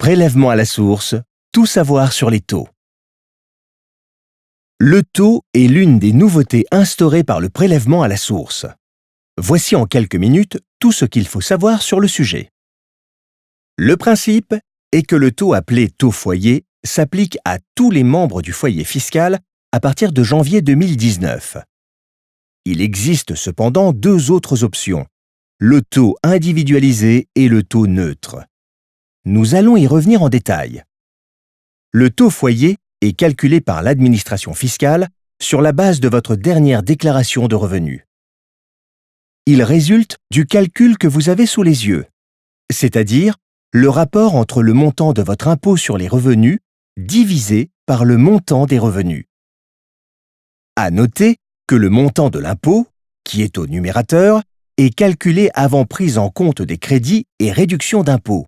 Prélèvement à la source, tout savoir sur les taux. Le taux est l'une des nouveautés instaurées par le prélèvement à la source. Voici en quelques minutes tout ce qu'il faut savoir sur le sujet. Le principe est que le taux appelé taux foyer s'applique à tous les membres du foyer fiscal à partir de janvier 2019. Il existe cependant deux autres options, le taux individualisé et le taux neutre. Nous allons y revenir en détail. Le taux foyer est calculé par l'administration fiscale sur la base de votre dernière déclaration de revenus. Il résulte du calcul que vous avez sous les yeux, c'est-à-dire le rapport entre le montant de votre impôt sur les revenus divisé par le montant des revenus. À noter que le montant de l'impôt, qui est au numérateur, est calculé avant prise en compte des crédits et réductions d'impôts.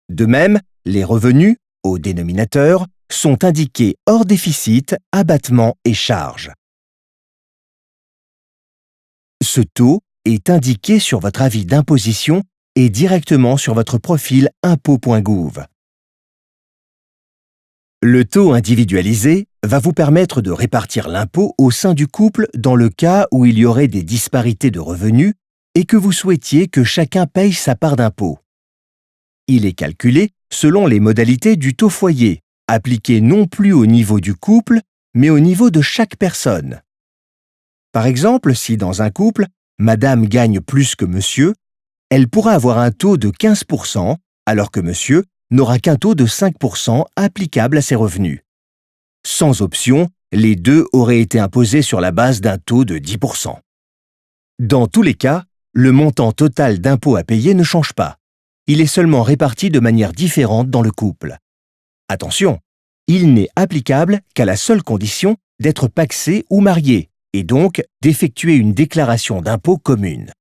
De même, les revenus, au dénominateur, sont indiqués hors déficit, abattement et charges. Ce taux est indiqué sur votre avis d'imposition et directement sur votre profil impôt.gouv. Le taux individualisé va vous permettre de répartir l'impôt au sein du couple dans le cas où il y aurait des disparités de revenus et que vous souhaitiez que chacun paye sa part d'impôt. Il est calculé selon les modalités du taux foyer, appliqué non plus au niveau du couple, mais au niveau de chaque personne. Par exemple, si dans un couple, madame gagne plus que monsieur, elle pourra avoir un taux de 15%, alors que monsieur n'aura qu'un taux de 5% applicable à ses revenus. Sans option, les deux auraient été imposés sur la base d'un taux de 10%. Dans tous les cas, le montant total d'impôt à payer ne change pas. Il est seulement réparti de manière différente dans le couple. Attention, il n'est applicable qu'à la seule condition d'être pacsé ou marié, et donc d'effectuer une déclaration d'impôt commune.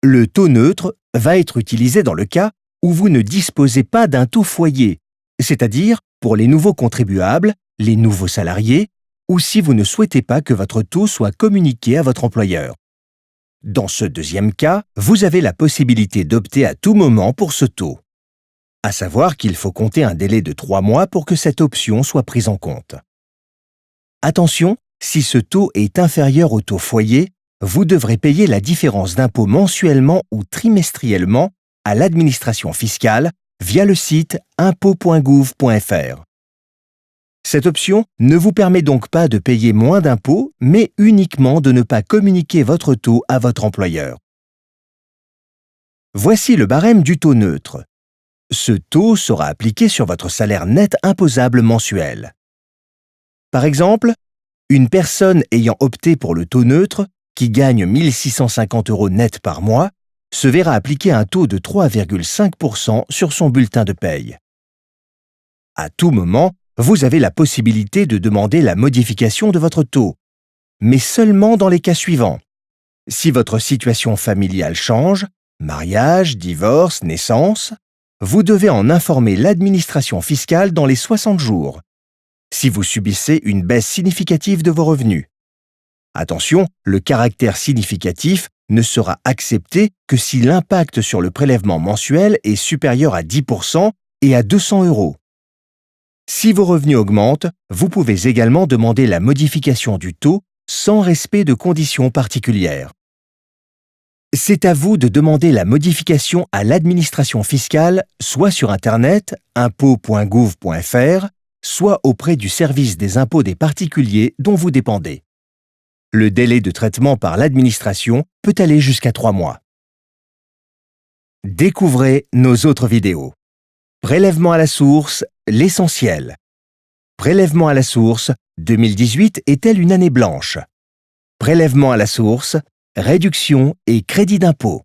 Le taux neutre va être utilisé dans le cas où vous ne disposez pas d'un taux foyer, c'est-à-dire pour les nouveaux contribuables, les nouveaux salariés, ou si vous ne souhaitez pas que votre taux soit communiqué à votre employeur. Dans ce deuxième cas, vous avez la possibilité d'opter à tout moment pour ce taux. À savoir qu'il faut compter un délai de 3 mois pour que cette option soit prise en compte. Attention, si ce taux est inférieur au taux foyer, vous devrez payer la différence d'impôt mensuellement ou trimestriellement à l'administration fiscale via le site impôt.gouv.fr. Cette option ne vous permet donc pas de payer moins d'impôts, mais uniquement de ne pas communiquer votre taux à votre employeur. Voici le barème du taux neutre. Ce taux sera appliqué sur votre salaire net imposable mensuel. Par exemple, une personne ayant opté pour le taux neutre, qui gagne 1 650 € net par mois, se verra appliquer un taux de 3,5% sur son bulletin de paye. À tout moment, vous avez la possibilité de demander la modification de votre taux, mais seulement dans les cas suivants. Si votre situation familiale change, mariage, divorce, naissance, vous devez en informer l'administration fiscale dans les 60 jours. Si vous subissez une baisse significative de vos revenus. Attention, le caractère significatif ne sera accepté que si l'impact sur le prélèvement mensuel est supérieur à 10% et à 200 €. Si vos revenus augmentent, vous pouvez également demander la modification du taux sans respect de conditions particulières. C'est à vous de demander la modification à l'administration fiscale, soit sur Internet, impôt.gouv.fr, soit auprès du service des impôts des particuliers dont vous dépendez. Le délai de traitement par l'administration peut aller jusqu'à 3 mois. Découvrez nos autres vidéos. Prélèvement à la source, l'essentiel. Prélèvement à la source, 2018 est-elle une année blanche? Prélèvement à la source, réduction et crédit d'impôt.